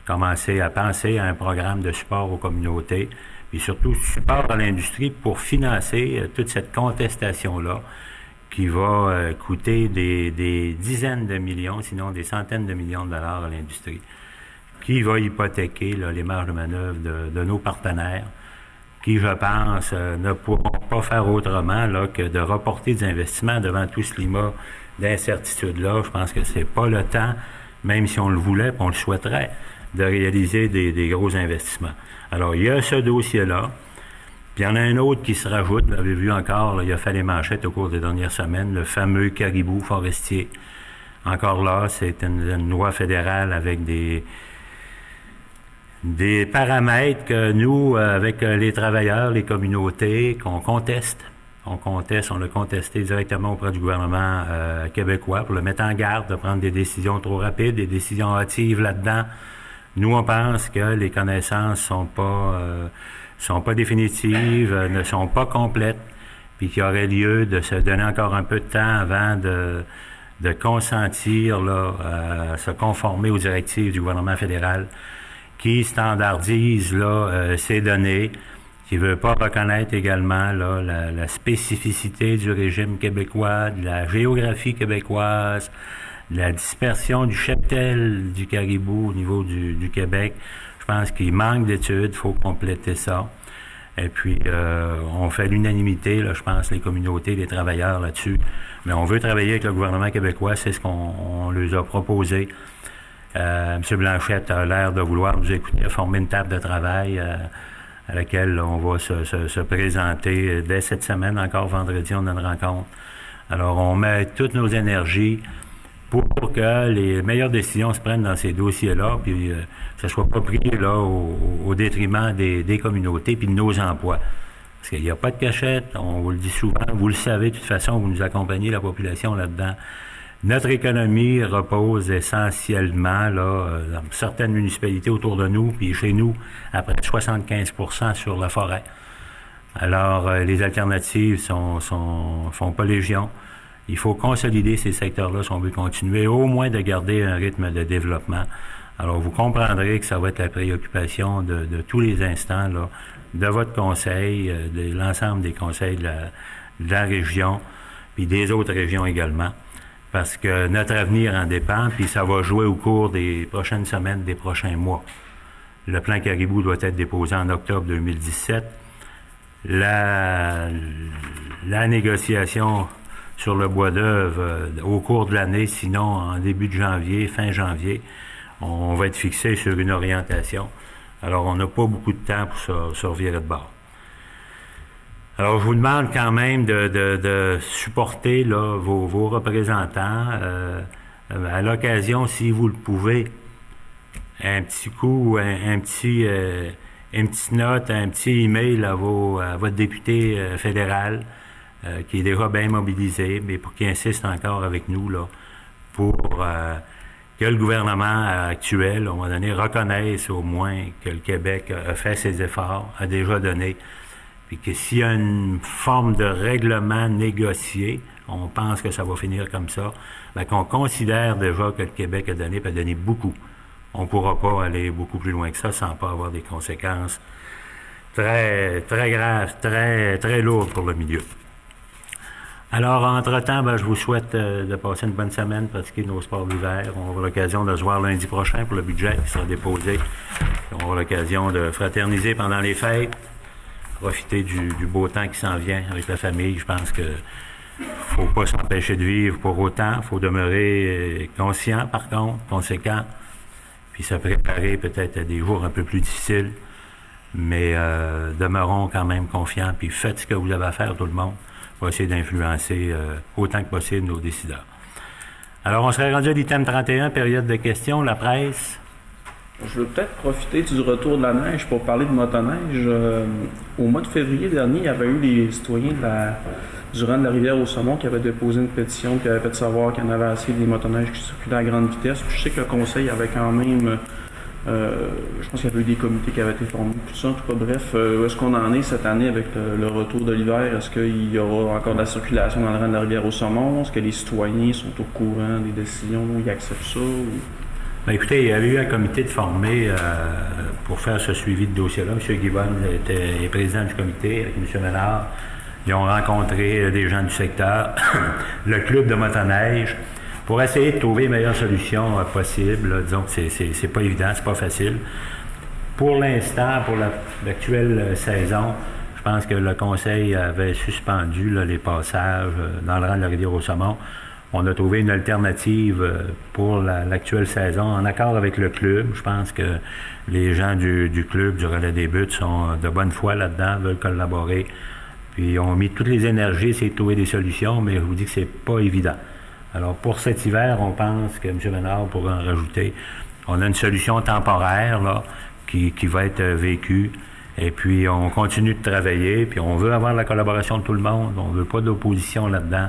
commencer à penser à un programme de support aux communautés, puis surtout support à l'industrie pour financer toute cette contestation-là qui va coûter des dizaines de millions, sinon des centaines de millions de dollars à l'industrie, qui va hypothéquer là, les marges de manœuvre de nos partenaires, qui, je pense, ne pourront pas faire autrement là, que de reporter des investissements devant tout ce climat d'incertitude-là. Je pense que c'est pas le temps, même si on le voulait, puis on le souhaiterait, de réaliser des gros investissements. Alors, il y a ce dossier-là. Puis il y en a un autre qui se rajoute, vous l'avez vu encore, là, il a fait les manchettes au cours des dernières semaines, le fameux caribou forestier. Encore là, c'est une loi fédérale avec des paramètres que nous, avec les travailleurs, les communautés, qu'on conteste. On l'a contesté directement auprès du gouvernement québécois pour le mettre en garde de prendre des décisions trop rapides, des décisions hâtives là-dedans. Nous, on pense que les connaissances sont pas définitives, ne sont pas complètes, puis qu'il y aurait lieu de se donner encore un peu de temps avant de consentir là, à se conformer aux directives du gouvernement fédéral qui standardise là, ces données, qui ne veut pas reconnaître également là, la spécificité du régime québécois, de la géographie québécoise, de la dispersion du cheptel du caribou au niveau du Québec. Je pense qu'il manque d'études, il faut compléter ça. Et puis, on fait l'unanimité, là, je pense, les communautés, les travailleurs là-dessus. Mais on veut travailler avec le gouvernement québécois, c'est ce qu'on leur a proposé. M. Blanchette a l'air de vouloir nous écouter, former une table de travail à laquelle on va se présenter dès cette semaine. Encore vendredi, on a une rencontre. Alors, on met toutes nos énergies pour que les meilleures décisions se prennent dans ces dossiers-là, puis que ça ne soit pas pris là, au détriment des communautés puis de nos emplois. Parce qu'il n'y a pas de cachette, on vous le dit souvent, vous le savez de toute façon, vous nous accompagnez la population là-dedans. Notre économie repose essentiellement là, dans certaines municipalités autour de nous, puis chez nous, à près de 75% sur la forêt. Alors, les alternatives font pas légion. Il faut consolider ces secteurs-là si on veut continuer, au moins de garder un rythme de développement. Alors, vous comprendrez que ça va être la préoccupation de tous les instants là, de votre conseil, de l'ensemble des conseils de la région, puis des autres régions également, parce que notre avenir en dépend, puis ça va jouer au cours des prochaines semaines, des prochains mois. Le plan Caribou doit être déposé en octobre 2017. La négociation sur le bois d'œuvre au cours de l'année, sinon en début de janvier, fin janvier, on va être fixé sur une orientation. Alors, on n'a pas beaucoup de temps pour se revirer de bord. Alors, je vous demande quand même de supporter là, vos représentants. À l'occasion, si vous le pouvez, un petit coup, une petite note, un petit email à votre député fédéral, qui est déjà bien mobilisé, mais pour qu'il insiste encore avec nous là, pour que le gouvernement actuel, à un moment donné, reconnaisse au moins que le Québec a fait ses efforts, a déjà donné, puis que s'il y a une forme de règlement négocié, on pense que ça va finir comme ça, bien qu'on considère déjà que le Québec a donné beaucoup. On ne pourra pas aller beaucoup plus loin que ça sans pas avoir des conséquences très, très graves, très, très lourdes pour le milieu. Alors, entre-temps, je vous souhaite de passer une bonne semaine, pratiquer nos sports d'hiver. On aura l'occasion de se voir lundi prochain pour le budget qui sera déposé. On aura l'occasion de fraterniser pendant les fêtes, profiter du beau temps qui s'en vient avec la famille. Je pense que faut pas s'empêcher de vivre pour autant. Il faut demeurer conscient, par contre, conséquent, puis se préparer peut-être à des jours un peu plus difficiles. Mais demeurons quand même confiants, puis faites ce que vous avez à faire, tout le monde, pour essayer d'influencer autant que possible nos décideurs. Alors, on serait rendu à l'item 31, période de questions, la presse. Je veux peut-être profiter du retour de la neige pour parler de motoneige. Au mois de février dernier, il y avait eu les citoyens du rang de la rivière au Saumon qui avaient déposé une pétition qui avait fait savoir qu'il y en avait assez des motoneiges qui circulaient à grande vitesse. Puis je sais que le conseil avait quand même... je pense qu'il y avait eu des comités qui avaient été formés, tout ça. En tout cas, bref, où est-ce qu'on en est cette année avec le retour de l'hiver? Est-ce qu'il y aura encore de la circulation dans le rang de la rivière au Saumon? Est-ce que les citoyens sont au courant des décisions? Ils acceptent ça? Bien, écoutez, il y avait eu un comité de formé pour faire ce suivi de dossier-là. M. Guibonne est président du comité avec M. Ménard. Ils ont rencontré des gens du secteur, le club de motoneige, pour essayer de trouver les meilleures solutions possibles. Là. Disons que c'est pas évident, c'est pas facile. Pour l'instant, pour l'actuelle saison, je pense que le conseil avait suspendu là, les passages dans le rang de la rivière au Saumon. On a trouvé une alternative pour l'actuelle saison en accord avec le club. Je pense que les gens du club, du Relais des Buttes, sont de bonne foi là-dedans, veulent collaborer. Puis ont mis toutes les énergies, essayer de trouver des solutions, mais je vous dis que c'est pas évident. Alors, pour cet hiver, on pense que M. Ménard pourrait en rajouter. On a une solution temporaire là, qui va être vécue. Et puis, on continue de travailler. Puis, on veut avoir la collaboration de tout le monde. On veut pas d'opposition là-dedans.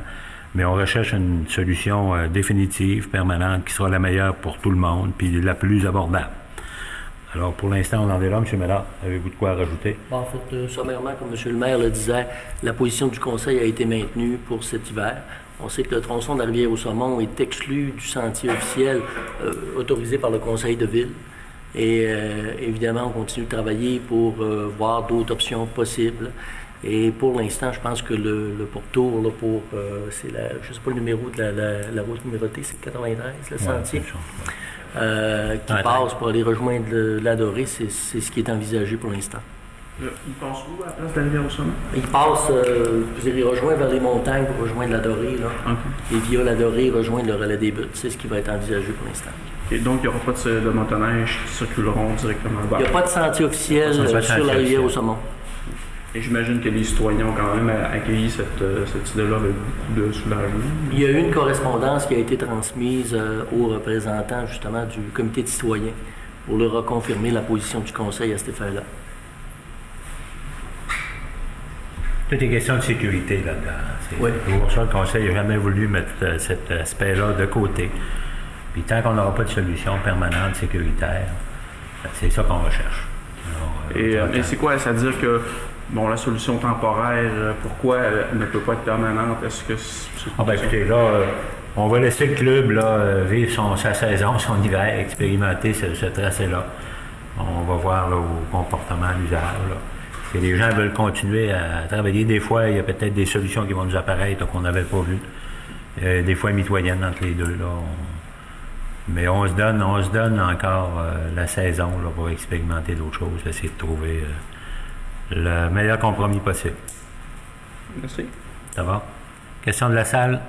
Mais on recherche une solution définitive, permanente, qui sera la meilleure pour tout le monde, puis la plus abordable. Alors, pour l'instant, on en est là. M. Ménard, avez-vous de quoi rajouter? En fait, sommairement, comme M. le maire le disait, la position du conseil a été maintenue pour cet hiver. On sait que le tronçon de la rivière au Saumon est exclu du sentier officiel autorisé par le conseil de ville. Et évidemment, on continue de travailler pour voir d'autres options possibles. Et pour l'instant, je pense que le pourtour, là, c'est je ne sais pas le numéro de la route numérotée, c'est 93, le sentier, qui passe pour aller rejoindre la Dorée, c'est ce qui est envisagé pour l'instant. Il passe où à la place de la rivière au Saumon? Il passe, il rejoint vers les montagnes pour rejoindre la Dorée, là. Okay. Et via la Dorée, rejoindre le Relais des Buttes. C'est ce qui va être envisagé pour l'instant. Et donc, il n'y aura pas de motoneige qui circuleront directement vers. Il n'y a pas de sentier officiel sur la rivière au Saumon. Et j'imagine que les citoyens ont quand même accueilli cette idée-là avec beaucoup de soulagement. Il y a eu une correspondance qui a été transmise aux représentants justement du comité de citoyens pour leur reconfirmer la position du Conseil à cet effet-là. Tout est question de sécurité là-dedans. Oui. Pour ça, le Conseil n'a jamais voulu mettre cet aspect-là de côté. Puis tant qu'on n'aura pas de solution permanente, sécuritaire, c'est ça qu'on recherche. Alors, Et c'est quoi? C'est-à-dire que la solution temporaire, pourquoi elle ne peut pas être permanente? Est-ce que écoutez, là, on va laisser le club là, vivre sa saison, son hiver, expérimenter ce tracé-là. On va voir là, au comportement, à l'usage. Là. Si les gens veulent continuer à travailler, des fois, il y a peut-être des solutions qui vont nous apparaître là, qu'on n'avait pas vues. Des fois mitoyennes entre les deux. Là, mais on se donne encore la saison là, pour expérimenter d'autres choses, essayer de trouver le meilleur compromis possible. Merci. Ça va? Question de la salle?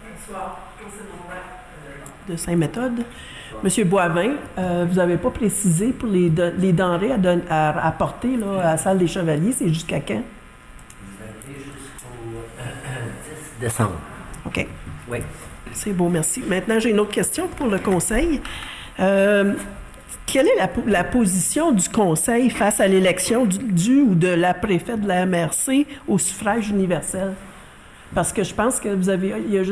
Bonsoir. De Saint-Méthode. Monsieur Boivin, vous n'avez pas précisé pour les denrées à apporter là, à la salle des Chevaliers, c'est jusqu'à quand? Jusqu'au 10 décembre. OK. Oui. C'est beau, merci. Maintenant, j'ai une autre question pour le Conseil. Quelle est la position du Conseil face à l'élection du ou de la préfète de la MRC au suffrage universel? Parce que je pense que il y a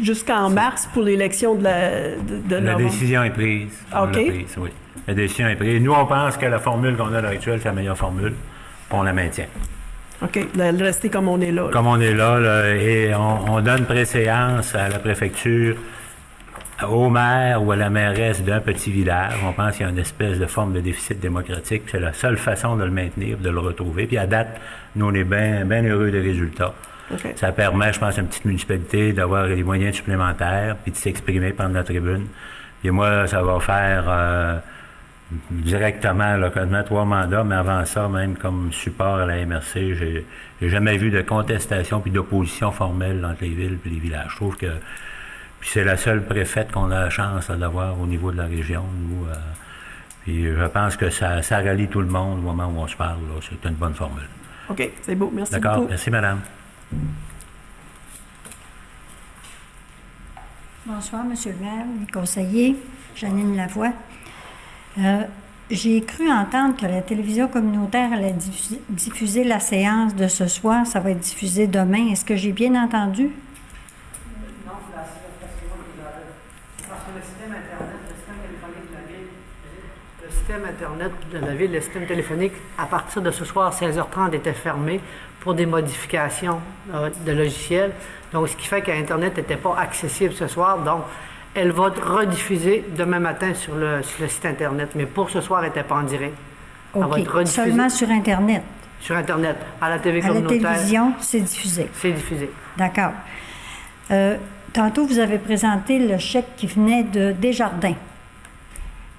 jusqu'en mars pour l'élection de La novembre. décision est prise. On OK. l'a prise, oui. La décision est prise. Nous, on pense que la formule qu'on a à l'heure actuelle, c'est la meilleure formule. On la maintient. OK. De rester comme on est là. Comme on est là, et on donne préséance à la préfecture, au maire ou à la mairesse d'un petit village. On pense qu'il y a une espèce de forme de déficit démocratique. C'est la seule façon de le maintenir, de le retrouver. Puis à date, nous, on est bien heureux des résultats. Okay. Ça permet, je pense, à une petite municipalité d'avoir des moyens supplémentaires puis de s'exprimer pendant la tribune. Et moi, ça va faire directement, là, quasiment 3 mandats, mais avant ça, même comme support à la MRC, j'ai jamais vu de contestation puis d'opposition formelle entre les villes et les villages. Je trouve que puis c'est la seule préfète qu'on a la chance là, d'avoir au niveau de la région. Nous, puis je pense que ça rallie tout le monde au moment où on se parle. Là. C'est une bonne formule. OK, c'est beau. Merci beaucoup. D'accord. Merci, madame. Bonsoir, Monsieur le maire, les conseillers, Janine Lavoie. J'ai cru entendre que la télévision communautaire allait diffuser la séance de ce soir. Ça va être diffusé demain. Est-ce que j'ai bien entendu? Non, parce que le système Internet, le système téléphonique de la ville, le système Internet de la ville, le système téléphonique, à partir de ce soir, 16h30, était fermé pour des modifications de logiciels. Donc, ce qui fait qu'Internet n'était pas accessible ce soir. Donc, elle va rediffuser demain matin sur le site Internet. Mais pour ce soir, elle n'était pas en direct. Elle va être OK. rediffusée Seulement sur Internet. sur Internet. À la TV À la communautaire, télévision, c'est diffusé. c'est diffusé. D'accord. Tantôt, vous avez présenté le chèque qui venait de Desjardins.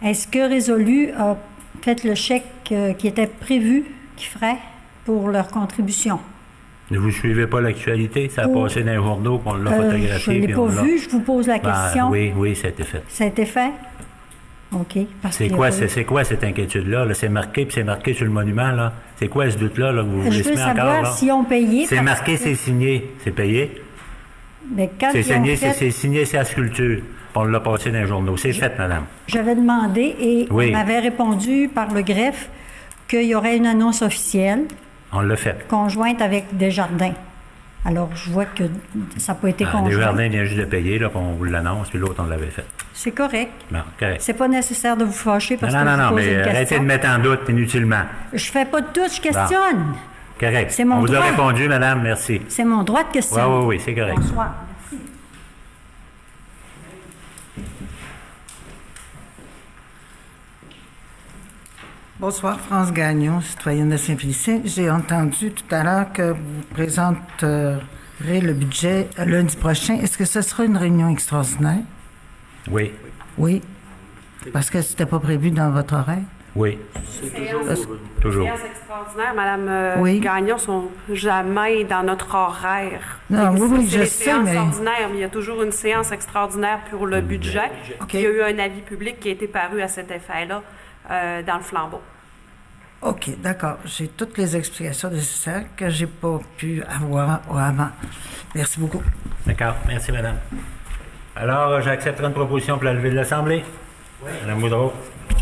Est-ce que Résolu a fait le chèque qui était prévu qu'il ferait pour leur contribution? Ne vous suivez pas l'actualité? Ça a Oh. passé dans les journaux, puis on l'a Je photographié. ne l'ai puis pas on l'a- vu, je vous pose la Ben, question. oui, ça a été fait. Ça a été fait? OK. Parce C'est qu'il y a quoi, pas eu- c'est quoi cette inquiétude-là? Là? C'est marqué, puis c'est marqué sur le monument, là. C'est quoi ce doute-là là, que vous Je voulez veux semer encore, savoir là? s'ils ont payé. C'est parce marqué, que- c'est signé. C'est payé? Mais quand C'est ils ont signé, fait, c'est signé, c'est à sculpture. On l'a passé dans les journaux. C'est fait, madame. j'avais demandé et Oui. on m'avait répondu par le greffe qu'il y aurait une annonce officielle On l'a fait. conjointe avec Desjardins. Alors, je vois que ça n'a pas été Les conjoint. jardins viennent juste de payer, là, puis on vous l'annonce, puis l'autre, on l'avait fait. C'est correct. Bon, correct. C'est pas nécessaire de vous fâcher parce Non, que je vous pose mais une arrêtez question. de mettre en doute inutilement. Je fais pas de doute, je questionne. Correct. C'est mon on vous a droit. répondu, madame, merci. C'est mon droit de questionner. Oui, c'est correct. Bonsoir. Merci. Bonsoir, France Gagnon, citoyenne de Saint-Félicien. J'ai entendu tout à l'heure que vous présenterez le budget lundi prochain. Est-ce que ce sera une réunion extraordinaire? Oui, Oui. Parce que c'était pas prévu dans votre horaire? oui, C'est Séance- toujours. séances extraordinaires, Madame Oui. Gagnon, sont jamais dans notre horaire. Non, oui, C'est je les sais, séances mais- ordinaires, mais il y a toujours une séance extraordinaire pour le budget. OK. Il y a eu un avis public qui a été paru à cet effet-là. dans le flambeau. OK, d'accord. J'ai toutes les explications nécessaires que j'ai pas pu avoir avant. Merci beaucoup. D'accord. Merci, madame. Alors, j'accepterai une proposition pour la levée de l'Assemblée. Oui. Madame Boudreau.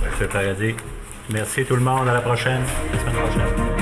Monsieur Paradis. Merci tout le monde. À la prochaine. La semaine prochaine.